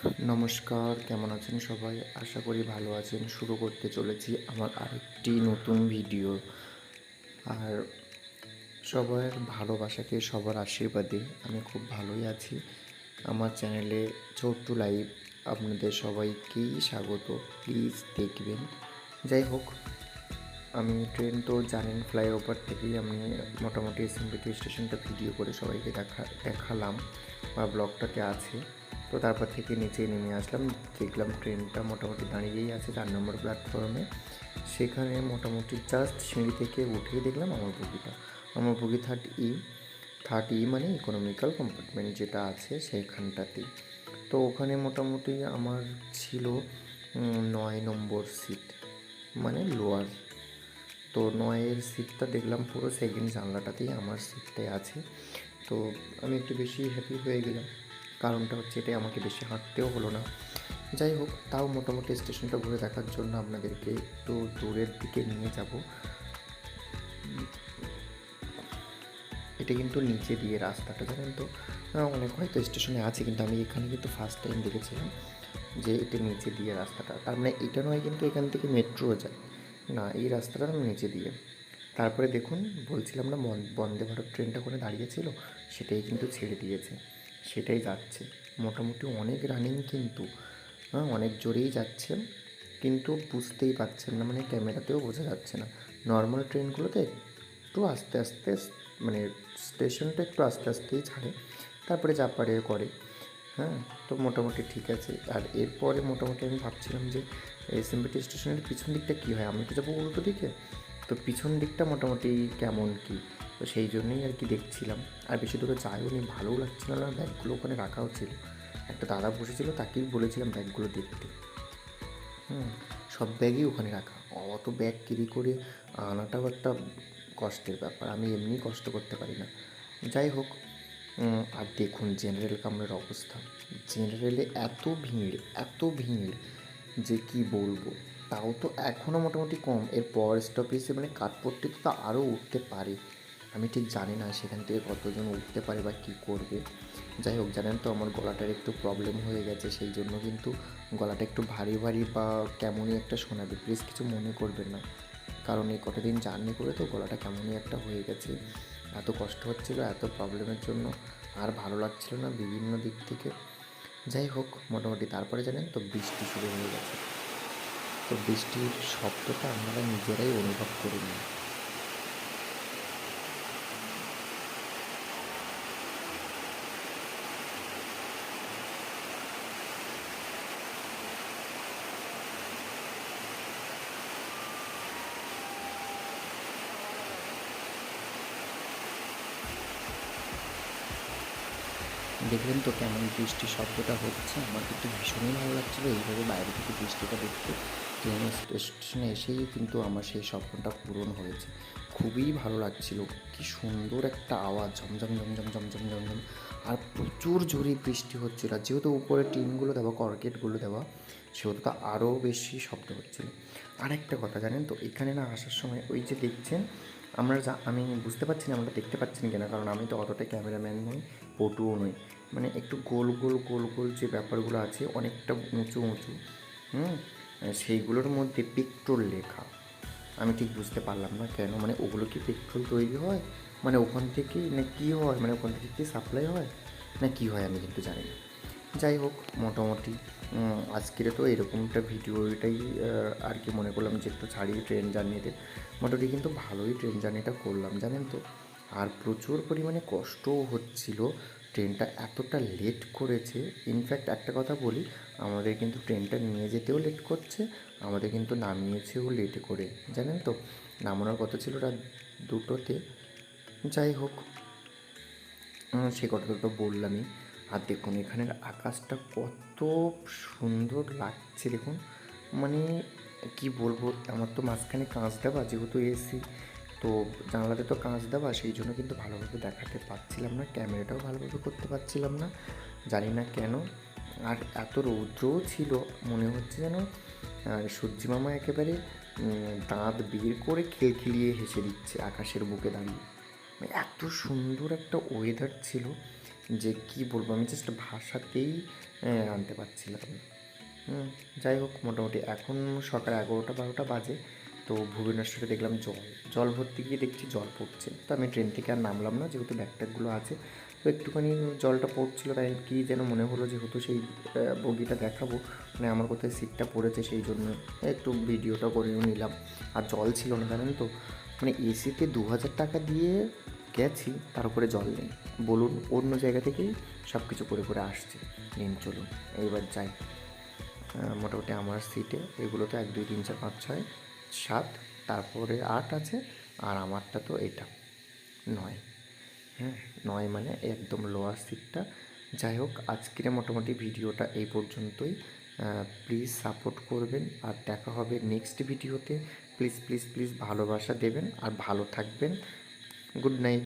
নমস্কার, কেমন আছেন সবাই? আশা করি ভালো আছেন। শুরু করতে চলেছি আমার আরেকটি নতুন ভিডিও। আর সবার ভালোবাসাকে, সবার আশীর্বাদে আমি খুব ভালোই আছি। আমার চ্যানেলে ছোট্ট লাইভ আপনাদের সবাইকেই স্বাগত। প্লিজ দেখবেন। যাই হোক, আমি ট্রেন তো জানেন, ফ্লাইওভার থেকেই আমি মোটামুটি এসএমবিটি স্টেশনটা ভিডিও করে সবাইকে দেখালাম বা ব্লগটাতে আছে। তো তারপর থেকে নিচে নেমে আসলাম, দেখলাম ট্রেনটা মোটামুটি দাঁড়িয়েই আছে 4 নম্বর প্ল্যাটফর্মে। সেখানে মোটামুটি জাস্ট সিঁড়ি থেকে উঠেই দেখলাম আমার বগি থার্ড ই মানে ইকোনমিক্যাল কম্পার্টমেন্ট যেটা আছে সেইখানটাতেই। তো ওখানে মোটামুটি আমার ছিল 9 নম্বর সিট, মানে লোয়ার। তো 9-এর সিটটা দেখলাম পুরো সেকেন্ড জানলাটাতেই আমার সিটটাই আছে। তো আমি একটু বেশি হ্যাপি হয়ে গেলাম। কারণটা হচ্ছে এটাই, আমাকে বেশি হাঁটতেও হলো না। যাই হোক, তাও মোটামুটি স্টেশনটা ঘুরে দেখার জন্য আপনাদেরকে একটু দূরের দিকে নিয়ে যাব। এটা কিন্তু নিচে দিয়ে রাস্তাটা, জানেন তো, অনেক হয়তো স্টেশনে আছে, কিন্তু আমি এখানে কিন্তু ফার্স্ট টাইম দেখেছিলাম যে এটা নিচে দিয়ে রাস্তাটা। তার মানে এটা নয় কিন্তু এখান থেকে মেট্রো যায় না, এই রাস্তাটা নিচে দিয়ে। তারপরে দেখুন, বলছিলাম না বন্দে ভারত ট্রেনটা করে দাঁড়িয়েছিল, সেটাই কিন্তু ছেড়ে দিয়েছে, সেটাই যাচ্ছে। মোটামুটি অনেক রানিং কিন্তু, অনেক জোরেই যাচ্ছে, কিন্তু বুঝতেই পারছেন না, মানে ক্যামেরাতেও বোঝা যাচ্ছে না। নর্মাল ট্রেনগুলোতে একটু আস্তে আস্তে, মানে স্টেশনটা একটু আস্তে আস্তেই ছাড়ে, তারপরে যা পারে করে। হ্যাঁ, তো মোটামুটি ঠিক আছে। আর এরপরে মোটামুটি আমি ভাবছিলাম যে এসএমবিটি স্টেশনের পিছন দিকটা কী হয়, আমি তো যাবো উল্টো দিকে, তো পিছন দিকটা মোটামুটি কেমন কী, তো সেই জন্যই আর কি দেখছিলাম। আর বেশি দূরে যাইও নি, ভালোও লাগছিল না, ব্যাগগুলো ওখানে রাখাও ছিল। একটা দাদা বসেছিল, তাকেই বলেছিলাম ব্যাগগুলো দেখতে। সব ব্যাগই ওখানে রাখা, অত ব্যাগ ক্যারি করে আনাটাও একটা কষ্টের ব্যাপার, আমি এমনি কষ্ট করতে পারি না। যাই হোক, আর দেখুন জেনারেল কামরার অবস্থা। জেনারেলে এত ভিড় যে কি বলবো। তাও তো এখনও মোটামুটি কম, এরপর স্টপেজে মানে কাঠপট্টিতে তো আরও উঠতে পারে। আমি ঠিক জানি না সেখান থেকে কতজন উঠতে পারে বা কী করবে। যাই হোক, জানেন তো আমার গলাটার একটু প্রবলেম হয়ে গেছে, সেই জন্য কিন্তু গলাটা একটু ভারী ভারী বা কেমনই একটা শোনাবে। প্লিজ কিছু মনে করবেন না, কারণ এই কটা দিন জার্নি করে তো গলাটা কেমনই একটা হয়ে গেছে। এত কষ্ট হচ্ছিলো, এত প্রবলেমের জন্য আর ভালো লাগছিল না বিভিন্ন দিক থেকে। যাই হোক, মোটামুটি তারপরে জানেন তো বৃষ্টি শুরু হয়ে গেছে। তো বৃষ্টির শব্দটা আমরা নিজেরাই অনুভব করে নিই। দেখলেন তো কেমন বৃষ্টির শব্দটা হচ্ছে, আমার কিন্তু ভীষণই ভালো লাগছিলো এইভাবে বাইরে থেকে বৃষ্টিটা দেখতে। ট্রেন স্টেশনে এসেই কিন্তু আমার সেই স্বপ্নটা পূরণ হয়েছে। খুবই ভালো লাগছিলো, কি সুন্দর একটা আওয়াজ, ঝমঝম ঝমঝম ঝমঝম ঝমঝম। আর প্রচুর জোরে বৃষ্টি হচ্ছিল, আর যেহেতু উপরে টিনগুলো দেওয়া, কর্কেটগুলো দেওয়া, সেহেতু তো আরও বেশি শব্দ হচ্ছিলো। আর একটা কথা জানেন তো, এখানে না আসার সময় ওই যে দেখছেন, আমি বুঝতে পারছি না আমরা দেখতে পাচ্ছি না কেন, কারণ আমি তো অতটা ক্যামেরাম্যান নই, পটুও নই। মানে একটু গোল গোল গোল গোল যে ব্যাপারগুলো আছে, অনেকটা উঁচু উঁচু, সেইগুলোর মধ্যে পেট্রোল লেখা। আমি ঠিক বুঝতে পারলাম না কেন, মানে ওগুলো কি পেট্রোল তৈরি হয়, মানে ওখান থেকেই না কী হয়, মানে ওখান থেকে কি সাপ্লাই হয় না কী হয়, আমি কিন্তু জানি না। যাই হোক, মোটামুটি আজকের তো এরকমটা ভিডিওটাই আর কি মনে করলাম যে একটু ছাড়িয়ে ট্রেন জার্নিতে। মোটামুটি কিন্তু ভালোই ট্রেন জার্নিটা করলাম, জানেন তো। আর প্রচুর পরিমাণে কষ্টও হচ্ছিল, ট্রেনটা এতটা লেট করেছে। ইনফ্যাক্ট একটা কথা বলি, আমাদের কিন্তু ট্রেনটা নিয়ে যেতেও লেট করছে, আমাদের কিন্তু নামিয়েছেও লেটে করে, জানেন তো। নামানোর কথা ছিল রাত 2টোতে। যাই হোক, সে কথাটা তো বললামই। আর দেখুন এখানের আকাশটা কত সুন্দর লাগছে দেখুন, মানে কি বলবো, আমার তো মাঝখানে কাঁচ দেওয়া, যেহেতু এসি, তো জানলাতে তো কাঁচ দেওয়া, সেই জন্য কিন্তু ভালোভাবে দেখাতে পারছিলাম না, ক্যামেরাটাও ভালোভাবে করতে পারছিলাম না, জানি না কেন। আর এত রৌদ্রও ছিল, মনে হচ্ছে যেন সূর্যি মামা একেবারে দাঁত বের করে খিলখিলিয়ে হেসে দিচ্ছে আকাশের বুকে দাঁড়িয়ে। মানে এত সুন্দর একটা ওয়েদার ছিল, যে কী বলবো, আমি জাস্ট ভাষাতেই আনতে পারছিলাম না। যাই হোক, মোটামুটি এখন সকাল 11টা 12টা বাজে। তো ভুবনেশ্বরে দেখলাম জল, জল ভর্তি গিয়ে দেখছি জল পড়ছে। তো আমি ট্রেন থেকে আর নামলাম না, যেহেতু ব্যাগ ট্যাগগুলো আছে। তো একটুখানি জলটা পড়ছিলো, তাই কী যেন মনে হলো, যেহেতু সেই বগিটা দেখাবো, মানে আমার কোথায় সিটটা পড়েছে, সেই জন্য একটু ভিডিওটা করেও নিলাম। আর জল ছিল না, জানেন তো, মানে এসিতে 2000 টাকা দিয়ে গেছি, তার উপরে জল নেই। বলুন, অন্য জায়গা থেকেই সব কিছু করে করে আসছে। নিন চলুন এইবার যাই। মোটামুটি আমার সিটে এগুলো তো 1 2 3 4 5 6 7, তারপরে 8 আছে, আর আমারটা তো এটা 9। হ্যাঁ, 9 মানে একদম লোয়ার সিটটা। যাই হোক, আজকের মোটামুটি ভিডিওটা এই পর্যন্তই। প্লিজ সাপোর্ট করবেন, আর দেখা হবে নেক্সট ভিডিওতে। প্লিজ প্লিজ প্লিজ ভালোবাসা দেবেন আর ভালো থাকবেন। Good night.